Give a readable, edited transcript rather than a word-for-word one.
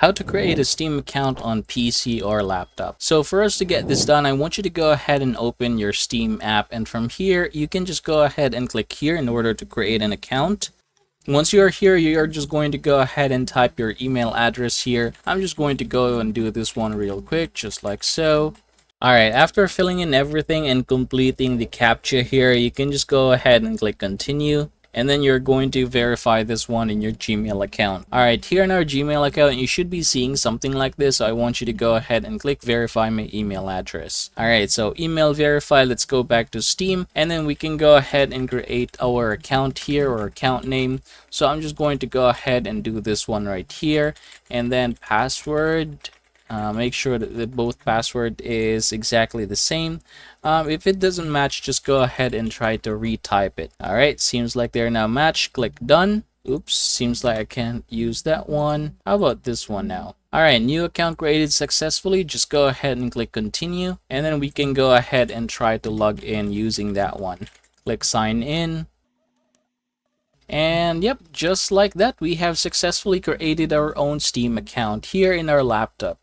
how to create a Steam account on PC or laptop. So for us to get this done, I want you to go ahead and open your Steam app, and from here you can just go ahead and click here in order to create an account. Once you're here, you're just going to go ahead and type your email address here. I'm just going to go and do this one real quick, just like so. Alright, after filling in everything and completing the CAPTCHA here, you can just go ahead and click continue. And then you're going to verify this one in your Gmail account. Alright, here in our Gmail account, you should be seeing something like this. So I want you to go ahead and click verify my email address. Alright, so email verify, let's go back to Steam. And then we can go ahead and create our account here, or account name. So I'm just going to go ahead and do this one right here. And then password. Make sure that both password is exactly the same. If it doesn't match, just go ahead and try to retype it. Alright, seems like they're now matched. Click done. Oops, seems like I can't use that one. How about this one now? Alright, new account created successfully. Just go ahead and click continue. And then we can go ahead and try to log in using that one. Click sign in. And yep, just like that, we have successfully created our own Steam account here in our laptop.